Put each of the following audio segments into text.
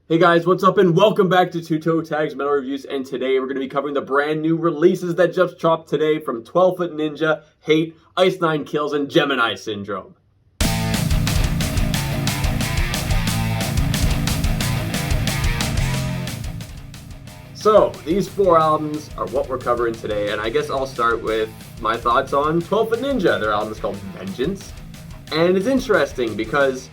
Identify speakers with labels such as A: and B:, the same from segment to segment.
A: Hey guys, what's up and welcome back to Toe Tags Metal Reviews, and today we're going to be covering the brand new releases that just dropped today from 12 Foot Ninja, Hate, Ice 9 Kills, and Gemini Syndrome. So, these four albums are what we're covering today, and I guess I'll start with my thoughts on 12 Foot Ninja. Their album is called Vengeance, and it's interesting because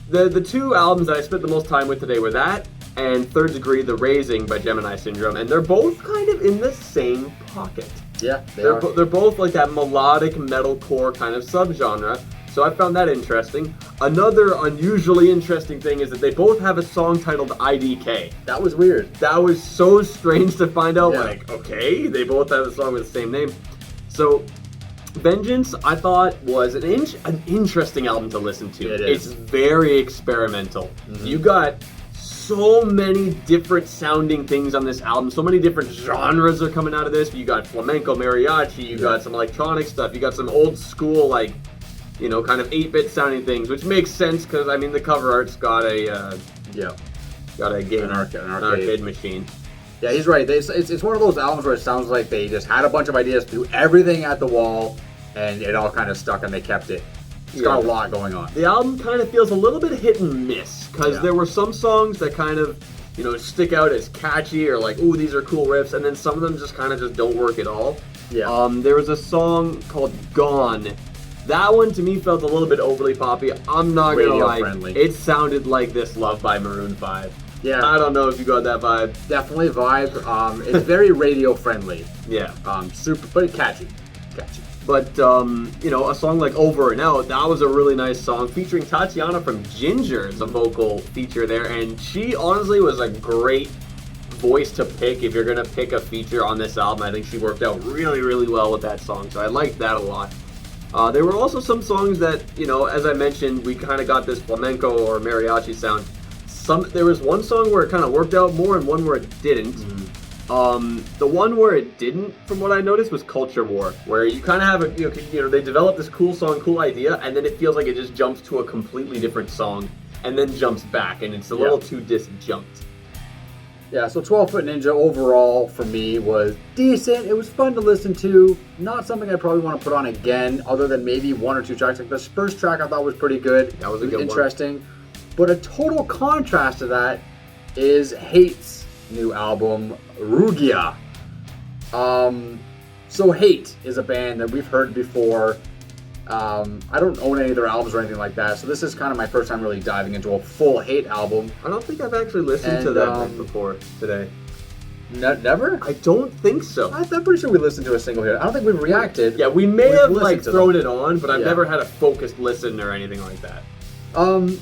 A: the two albums that I spent the most time with today were that and Third Degree, The Raising by Gemini Syndrome, and they're both kind of in the same pocket.
B: Yeah,
A: They're both like that melodic metalcore kind of subgenre, so I found that interesting. Another unusually interesting thing is that they both have a song titled IDK.
B: that was weird.
A: That was so strange to find out,
B: Yeah.
A: like, okay, they both have a song with the same name. So, Vengeance, I thought, was an interesting album to listen to.
B: It is.
A: It's very experimental. You got so many different sounding things on this album. So many different genres are coming out of this. You got flamenco, mariachi, you got some electronic stuff, you got some old school, like, you know, kind of 8-bit sounding things, which makes sense because, I mean, the cover art's got a game,
B: An
A: arcade machine.
B: Yeah, he's right. It's one of those albums where it sounds like they just had a bunch of ideas, threw everything at the wall, and it all kind of stuck and they kept it. It's got a lot going on.
A: The album kind of feels a little bit hit and miss because there were some songs that kind of, you know, stick out as catchy or like, ooh, these are cool riffs, and then some of them just kind of just don't work at all.
B: Yeah.
A: There was a song called Gone. That one to me felt a little bit overly poppy. I'm not gonna
B: Radio
A: lie.
B: friendly.
A: It sounded like This Love by Maroon 5.
B: Yeah.
A: I don't know if you got that vibe.
B: Definitely vibe. It's very radio friendly.
A: Yeah.
B: Super, but catchy. Catchy.
A: But, you know, a song like Over and Out, that was a really nice song featuring Tatiana from Ginger as a vocal feature there. And she honestly was a great voice to pick if you're going to pick a feature on this album. I think she worked out really, really well with that song. So I liked that a lot. There were also some songs that, you know, as I mentioned, we kind of got this flamenco or mariachi sound. There was one song where it kind of worked out more and one where it didn't. The one where it didn't, from what I noticed, was Culture War, where you kind of have you know, they develop this cool song, cool idea, and then it feels like it just jumps to a completely different song and then jumps back, and it's a little too disjunct.
B: Yeah, so 12 Foot Ninja overall for me was decent. It was fun to listen to. Not something I probably want to put on again, other than maybe one or two tracks. Like the first track I thought was pretty good.
A: That was a good one.
B: Interesting. But a total contrast to that is Hate's new album, Rugia. So Hate is a band that we've heard before. I don't own any of their albums or anything like that, so this is kind of my first time really diving into a full Hate album.
A: I don't think I've actually listened to that before today.
B: Never?
A: I don't think so.
B: I'm pretty sure we listened to a single here. I don't think we've reacted.
A: Yeah, we may have
B: listened
A: like
B: to
A: thrown
B: them.
A: it on, but I've
B: Yeah.
A: never had a focused listen or anything like that.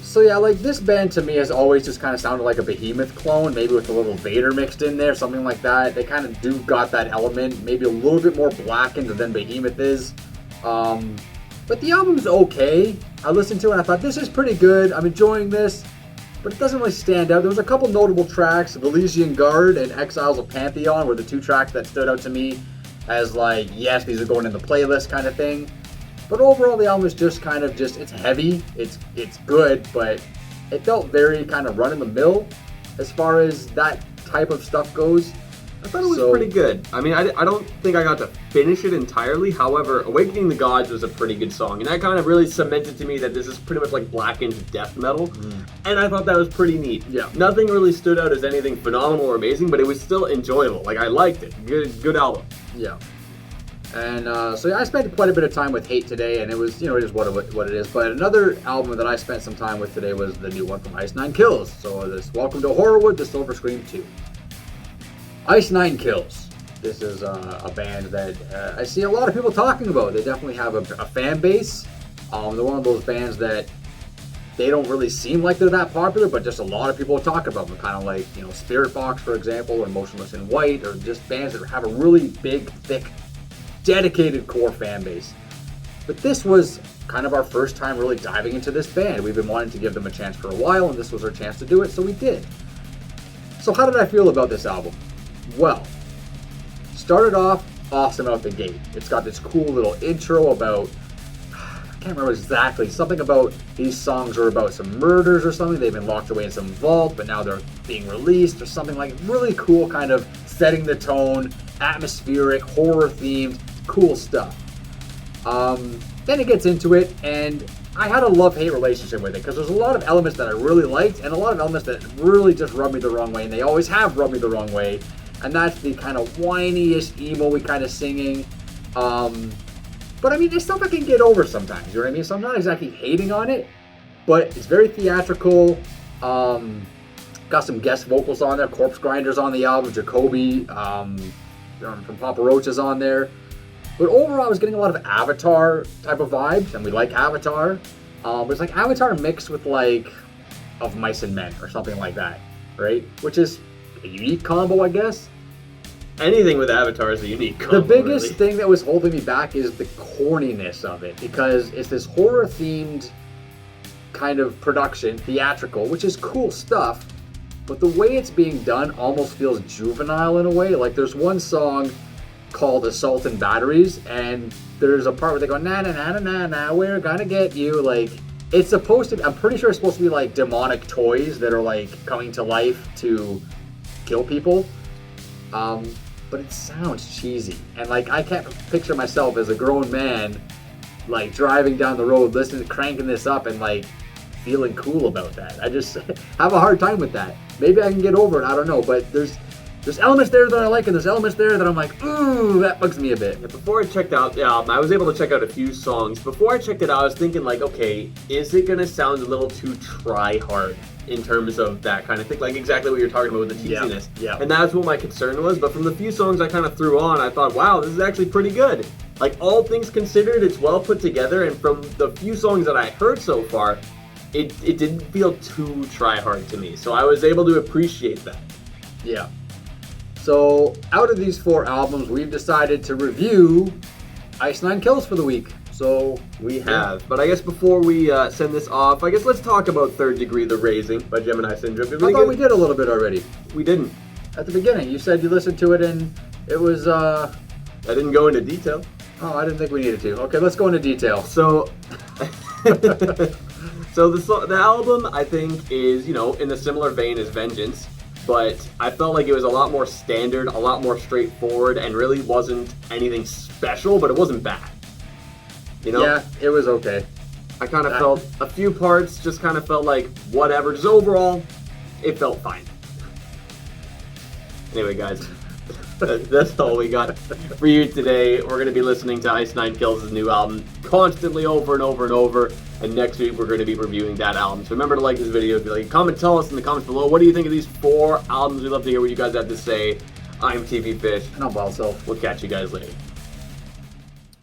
B: So yeah, like this band to me has always just kind of sounded like a Behemoth clone, maybe with a little Vader mixed in there, something like that. They kind of do got that element, maybe a little bit more blackened than Behemoth is. But the album's okay. I listened to it and I thought, this is pretty good. I'm enjoying this, but it doesn't really stand out. There was a couple notable tracks. Elysian Guard and Exiles of Pantheon were the two tracks that stood out to me as like, yes, these are going in the playlist kind of thing. But overall, the album is just kind of it's heavy, it's good, but it felt very kind of run-of-the-mill as far as that type of stuff goes.
A: I thought it was pretty good. I mean, I don't think I got to finish it entirely. However, Awakening the Gods was a pretty good song, and that kind of really cemented to me that this is pretty much like blackened death metal, and I thought that was pretty neat.
B: Yeah.
A: Nothing really stood out as anything phenomenal or amazing, but it was still enjoyable. Like, I liked it. Good album.
B: Yeah. And so yeah, I spent quite a bit of time with Hate today, and it was, you know, it is what it is. But another album that I spent some time with today was the new one from Ice 9 Kills. So this Welcome to Horrorwood, The Silver Scream 2. Ice 9 Kills. This is a band that I see a lot of people talking about. They definitely have a fan base. They're one of those bands that they don't really seem like they're that popular, but just a lot of people talk about them. Kind of like, you know, Spirit Box, for example, or Motionless in White, or just bands that have a really big, thick, dedicated core fan base. But this was kind of our first time really diving into this band. We've been wanting to give them a chance for a while, and this was our chance to do it, so we did. So how did I feel about this album? Well, started off awesome out the gate. It's got this cool little intro about, I can't remember exactly. Something about these songs are about some murders or something. They've been locked away in some vault, but now they're being released or something like really cool, kind of setting the tone, atmospheric, horror themed, cool stuff. Then it gets into it, and I had a love-hate relationship with it because there's a lot of elements that I really liked and a lot of elements that really just rubbed me the wrong way, and they always have rubbed me the wrong way. And that's the kind of whiny-ish, emo-y kind of singing. But I mean, it's stuff I can get over sometimes, you know what I mean? So I'm not exactly hating on it, but it's very theatrical. Got some guest vocals on there. Corpse Grinder's on the album. Jacoby from Papa Roach is on there. But overall, I was getting a lot of Avatar type of vibes, and we like Avatar. But it's like Avatar mixed with like Of Mice and Men or something like that, right? Which is a unique combo, I guess.
A: Anything with Avatar is a unique combo.
B: The biggest
A: really.
B: thing that was holding me back is the corniness of it, because it's this horror-themed kind of production, theatrical, which is cool stuff, but the way it's being done almost feels juvenile in a way. Like there's one song called Assault and Batteries, and there's a part where they go, na na na na na na, we're gonna get you. Like, it's supposed to be, I'm pretty sure it's supposed to be like demonic toys that are like coming to life to kill people. But it sounds cheesy. And like, I can't picture myself as a grown man, like driving down the road, listening, cranking this up and like feeling cool about that. I just have a hard time with that. Maybe I can get over it, I don't know, but there's elements there that I like, and there's elements there that I'm like, ooh, that bugs me a bit.
A: Yeah, before I checked out the album, I was able to check out a few songs. Before I checked it out, I was thinking like, okay, is it gonna sound a little too try-hard in terms of that kind of thing? Like exactly what you're talking about with the cheesiness.
B: Yeah.
A: And that's what my concern was. But from the few songs I kind of threw on, I thought, wow, this is actually pretty good. Like all things considered, it's well put together. And from the few songs that I heard so far, it didn't feel too try-hard to me. So I was able to appreciate that.
B: Yeah. So, out of these 4 albums, we've decided to review Ice Nine Kills for the week. So,
A: we have. But I guess before we send this off, I guess let's talk about Third Degree The Raising by Gemini Syndrome.
B: I thought we did a little bit already.
A: We didn't.
B: At the beginning, you said you listened to it and it was,
A: I didn't go into detail.
B: Oh, I didn't think we needed to. Okay, let's go into detail.
A: So, so the album, I think, is, in the similar vein as Vengeance. But I felt like it was a lot more standard, a lot more straightforward, and really wasn't anything special, but it wasn't bad.
B: Yeah, it was okay.
A: I kind of felt a few parts just kind of felt like whatever. Just overall, it felt fine. Anyway, guys, that's all we got for you today. We're going to be listening to Ice Nine Kills' new album constantly over and over and over. And next week, we're going to be reviewing that album. So remember to like this video. If you like, comment, tell us in the comments below. What do you think of these 4 albums? We'd love to hear what you guys have to say. I'm TV Fish.
B: And I'm Balso.
A: We'll catch you guys later.